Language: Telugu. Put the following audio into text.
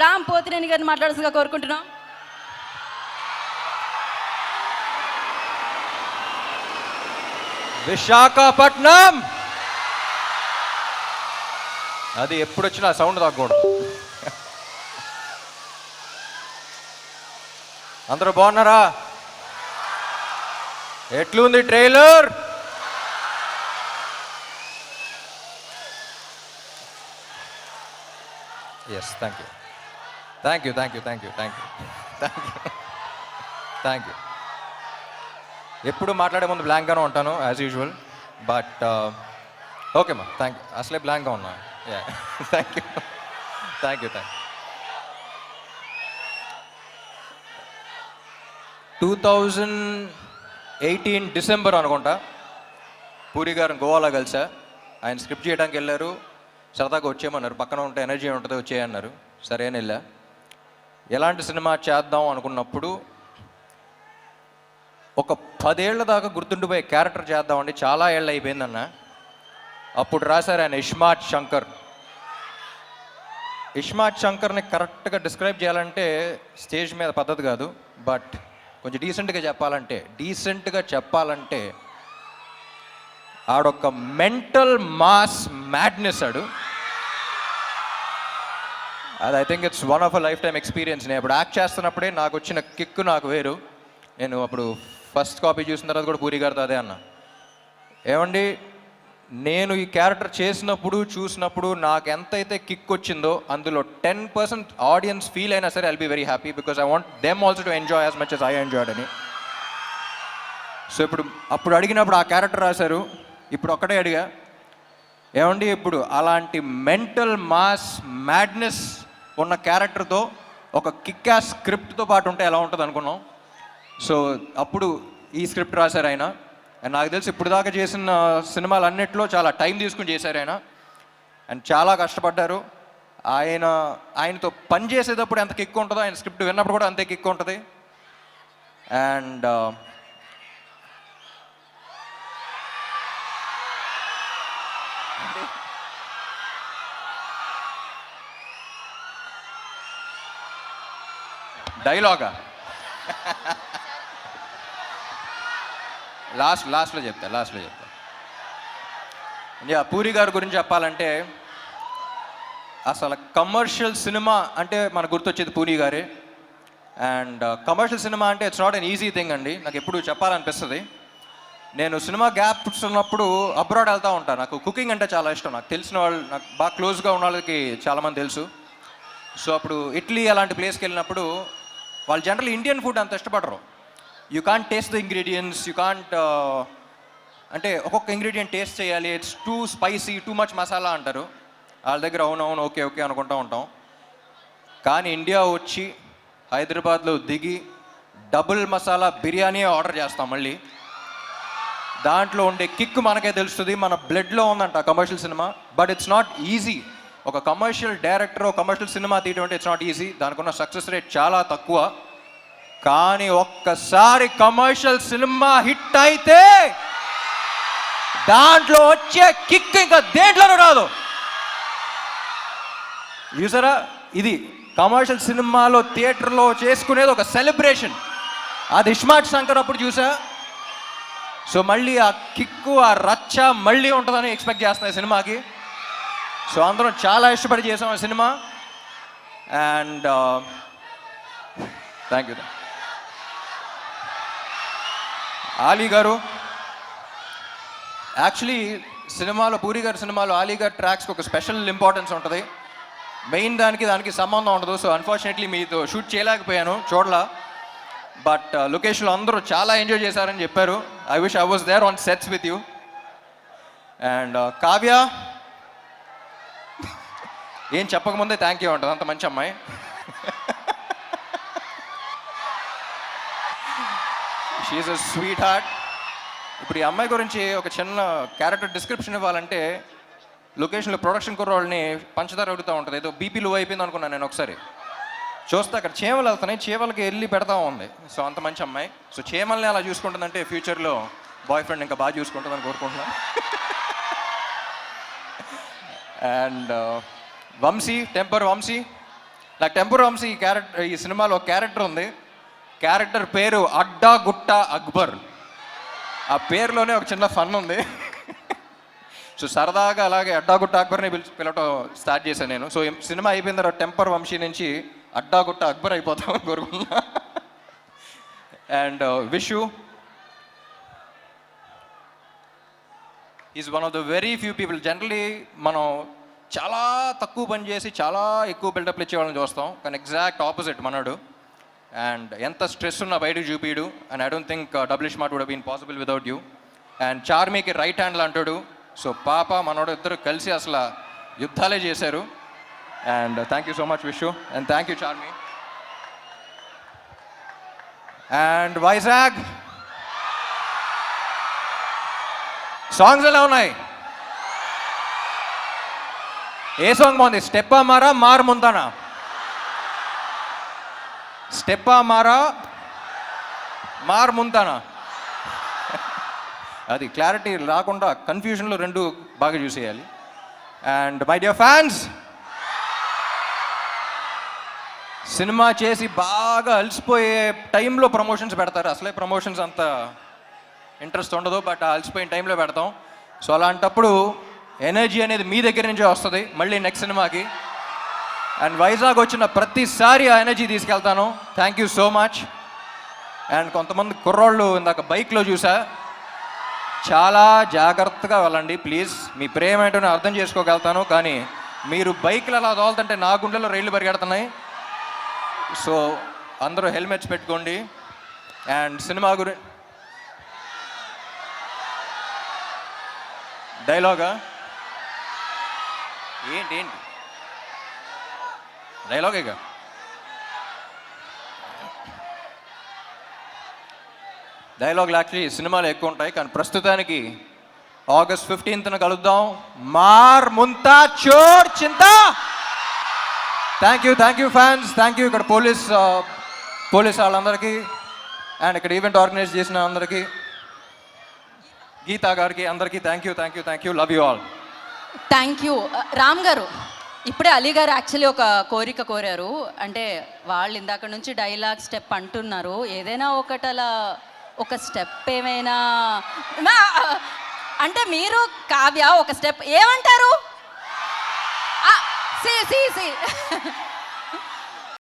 రామ్ పోతినేని గారిని మాట్లాడాల్సిందిగా కోరుకుంటున్నాం. విశాఖపట్నం అది ఎప్పుడు వచ్చినా సౌండ్ తగ్గకూడదు. అందరూ బాగున్నారా? ఎట్లుంది trailer? Yes, thank you thank you thank you thank you thank you thank you thank you. ఎప్పుడు మాట్లాడే ముందు బ్లాంక్గానే ఉంటాను యాజ్ యూజువల్, బట్ ఓకే మా థ్యాంక్ యూ. అసలే బ్లాంక్గా ఉన్నా. Thank you thank you thank you. 2018 December అనుకుంటా పూరి గారిని గోవాలో కలిసా. ఆయన స్క్రిప్ట్ చేయడానికి వెళ్ళారు, సరదాగా వచ్చేయమన్నారు. పక్కన ఉంటే ఎనర్జీ ఉంటుంది, వచ్చేయన్నారు. సరే అని వెళ్ళా. ఎలాంటి సినిమా చేద్దాం అనుకున్నప్పుడు ఒక 10 ఏళ్ల దాకా గుర్తుండిపోయే క్యారెక్టర్ చేద్దామండి, చాలా ఏళ్ళు అయిపోయిందన్న. అప్పుడు రాశారు ఆయన ఇస్మార్ట్ శంకర్. ఇస్మార్ట్ శంకర్ని కరెక్ట్గా డిస్క్రైబ్ చేయాలంటే స్టేజ్ మీద పద్ధతి కాదు, బట్ కొంచెం డీసెంట్గా చెప్పాలంటే ఆడొక మెంటల్ మాస్ మ్యాడ్నెస్ ఆడు. అది I think it's one of a life time experience. నేను ఇప్పుడు యాక్ట్ చేస్తున్నప్పుడే నాకు వచ్చిన కిక్ నాకు వేరు. నేను అప్పుడు ఫస్ట్ కాపీ చూసిన తర్వాత కూడా పూరి గారితో అదే అన్నా, ఏమండి నేను ఈ క్యారెక్టర్ చూసినప్పుడు నాకు ఎంతైతే కిక్ వచ్చిందో అందులో 10% ఆడియన్స్ ఫీల్ అయినా సరే I'll be very happy, because I want them also to enjoy as much as I enjoyed అని. సో అప్పుడు అడిగినప్పుడు ఆ క్యారెక్టర్ రాశారు. ఇప్పుడు ఒక్కటే అడిగా, ఏమండి ఇప్పుడు అలాంటి మెంటల్ మాస్ మ్యాడ్నెస్ ఉన్న క్యారెక్టర్తో ఒక కిక్ యాస్ స్క్రిప్ట్తో పాటు ఉంటే ఎలా ఉంటుంది అనుకున్నాం. సో అప్పుడు ఈ స్క్రిప్ట్ రాశారు ఆయన. అండ్ నాకు తెలిసి ఇప్పుడు దాకా చేసిన సినిమాలు అన్నిట్లో చాలా టైం తీసుకుని చేశారు ఆయన. అండ్ చాలా కష్టపడ్డారు. ఆయనతో పని చేసేటప్పుడు ఎంత కిక్ ఉంటుందో ఆయన స్క్రిప్ట్ విన్నప్పుడు కూడా అంతే కిక్ ఉంటుంది. అండ్ డైలాగా లాస్ట్లో చెప్తా. పూరి గారి గురించి చెప్పాలంటే అసలు కమర్షియల్ సినిమా అంటే మనకు గుర్తొచ్చేది పూరి గారే. అండ్ కమర్షియల్ సినిమా అంటే it's not an easy thing అండి. నాకు ఎప్పుడు చెప్పాలనిపిస్తుంది. నేను సినిమా గ్యాప్స్ ఉన్నప్పుడు అబ్రాడ్ వెళ్తూ ఉంటాను. నాకు కుకింగ్ అంటే చాలా ఇష్టం. నాకు తెలిసిన వాళ్ళు, నాకు బాగా క్లోజ్గా ఉన్న వాళ్ళకి చాలామంది తెలుసు. సో అప్పుడు ఇటలీ అలాంటి ప్లేస్కి వెళ్ళినప్పుడు వాళ్ళు జనరల్ ఇండియన్ ఫుడ్ అంత ఇష్టపడరు. You can't taste the ingredients, you can't అంటే ఒక్కొక్క ఇంగ్రీడియంట్ టేస్ట్ చేయాలి, it's two spicy, too much masala అంటారు. వాళ్ళ దగ్గర అవునవును ఓకే ఓకే అనుకుంటూ ఉంటాం. కానీ ఇండియా వచ్చి హైదరాబాద్లో దిగి డబుల్ మసాలా బిర్యానీ ఆర్డర్ చేస్తాం. మళ్ళీ దాంట్లో ఉండే కిక్ మనకే తెలుస్తుంది, మన బ్లడ్లో ఉందంట commercial cinema. But it's not easy. ఒక కమర్షియల్ డైరెక్టర్ కమర్షియల్ సినిమా తీయడం అంటే ఇట్స్ నాట్ ఈజీ. దానికి ఉన్న సక్సెస్ రేట్ చాలా తక్కువ. కానీ ఒక్కసారి కమర్షియల్ సినిమా హిట్ అయితే దాంట్లో వచ్చే కిక్ ఇంకా దేంట్లోనూ రాదు. చూసారా, ఇది కమర్షియల్ సినిమాలో థియేటర్లో చేసుకునేది ఒక సెలబ్రేషన్. అది ఇస్మార్ట్ శంకర్ అప్పుడు చూసా. సో మళ్ళీ ఆ కిక్కు, ఆ రచ్చ మళ్ళీ ఉంటుందని ఎక్స్పెక్ట్ చేస్తున్నాయి సినిమాకి. సో అందరం చాలా ఇష్టపడి చేసాం ఆ cinema. And thank you. Ali గారు యాక్చువల్లీ సినిమాలో, పూరి గారి సినిమాలో ఆలీ గారి ట్రాక్స్కి ఒక స్పెషల్ ఇంపార్టెన్స్ ఉంటుంది. మెయిన్ దానికి సంబంధం ఉండదు. సో అన్ఫార్చునేట్లీ మీతో షూట్ చేయలేకపోయాను, చూడలా. బట్ లొకేషన్లో అందరూ చాలా ఎంజాయ్ చేశారని చెప్పారు. I wish I was there on sets with you. And Kavya ఏం చెప్పకముందే థ్యాంక్ యూ ఉంటుంది, అంత మంచి అమ్మాయి. She is a sweetheart. ఇప్పుడు ఈ అమ్మాయి గురించి ఒక చిన్న క్యారెక్టర్ డిస్క్రిప్షన్ ఇవ్వాలంటే, లొకేషన్లో ప్రొడక్షన్ కుర్రోళ్ళని పంచదార అడుగుతూ ఉంటుంది. ఏదో బీపీ లో అయిపోయింది అనుకున్నాను నేను. ఒకసారి చూస్తే అక్కడ చీమలు వెళ్తున్నాయి, చీమలకి వెళ్ళి పెడతా ఉంది. సో అంత మంచి అమ్మాయి. సో చీమల్ని అలా చూసుకుంటుందంటే ఫ్యూచర్లో బాయ్ ఫ్రెండ్ ఇంకా బాగా చూసుకుంటుందని కోరుకుంటున్నాను. అండ్ వంశీ, టెంపర్ వంశీ, నాకు టెంపర్ వంశీ ఈ సినిమాలో ఒక క్యారెక్టర్ ఉంది. క్యారెక్టర్ పేరు అడ్డా గుట్ట అక్బర్. ఆ పేరులోనే ఒక చిన్న ఫన్ ఉంది. సో సరదాగా అలాగే అడ్డాగుట్ట అక్బర్ని పిలవటం స్టార్ట్ చేశాను నేను. సో సినిమా అయిపోయిన తర్వాత టెంపర్ వంశీ నుంచి అడ్డాగుట్ట అక్బర్ అయిపోతామని కోరుకున్నా. And Vishu is one of the very few people. Generally మనం చాలా తక్కువ పని చేసి చాలా ఎక్కువ బిల్డప్లు ఇచ్చే వాళ్ళని చూస్తాం, కానీ ఎగ్జాక్ట్ ఆపోజిట్ మనడు. అండ్ ఎంత స్ట్రెస్ ఉన్నా బయటకు చూపిడు. And I don't think Double Smart would have been possible without you. And చార్మీకి రైట్ హ్యాండ్లు అంటాడు. సో పాప మనోడు ఇద్దరు కలిసి అసలు యుద్ధాలే చేశారు. And thank you so much Vishu. And thank you Charmi. And Vizag songs ఎలా ఉన్నాయి? ఏ సాంగ్ బాగుంది? స్టెప్పా మారా మార్ ముందానా? స్టెప్పా మారా మార్ ముందానా? అది క్లారిటీ రాకుండా కన్ఫ్యూజన్లో రెండు బాగా చూసేయాలి. అండ్ మై డియర్ ఫ్యాన్స్, సినిమా చేసి బాగా అలసిపోయే టైంలో ప్రమోషన్స్ పెడతారు. అసలే ప్రమోషన్స్ అంత ఇంట్రెస్ట్ ఉండదు, బట్ ఆ అలసిపోయిన టైంలో పెడతాం. సో అలాంటప్పుడు ఎనర్జీ అనేది మీ దగ్గర నుంచే వస్తుంది మళ్ళీ నెక్స్ట్ సినిమాకి. అండ్ వైజాగ్ వచ్చిన ప్రతిసారి ఆ ఎనర్జీ తీసుకెళ్తాను. Thank you so much. And కొంతమంది కుర్రోళ్ళు ఇందాక బైక్లో చూసా, చాలా జాగ్రత్తగా వెళ్ళండి ప్లీజ్. మీ ప్రేమ ఏంటో నేను అర్థం చేసుకోగలుగుతాను, కానీ మీరు బైక్లు అలా తోలుతుంటే నా గుండెలో రైళ్లు పరిగెడుతున్నాయి. సో అందరూ హెల్మెట్స్ పెట్టుకోండి. అండ్ సినిమా డైలాగా ఏంటి డైలాగేగా? డైలాగులు యాక్చువల్లీ సినిమాలు ఎక్కువ ఉంటాయి, కానీ ప్రస్తుతానికి August 15th కలుద్దాం. మార్ ముంతా చోర్ చింతా. Thank you fans. Thank you ఇక్కడ పోలీస్ వాళ్ళందరికీ, అండ్ ఇక్కడ ఈవెంట్ ఆర్గనైజ్ చేసిన అందరికీ, గీతా గారికి, అందరికీ thank you. Love you all. Thank you. Ram garu, ఇప్పుడే అలీ గారు యాక్చువల్లీ ఒక కోరిక కోరారు. అంటే వాళ్ళు ఇందాక నుంచి డైలాగ్ స్టెప్ అంటున్నారు, ఏదైనా ఒకటి అలా ఒక స్టెప్ ఏమైనా అంటే మీరు కావ్య ఒక స్టెప్ ఏమంటారు? సి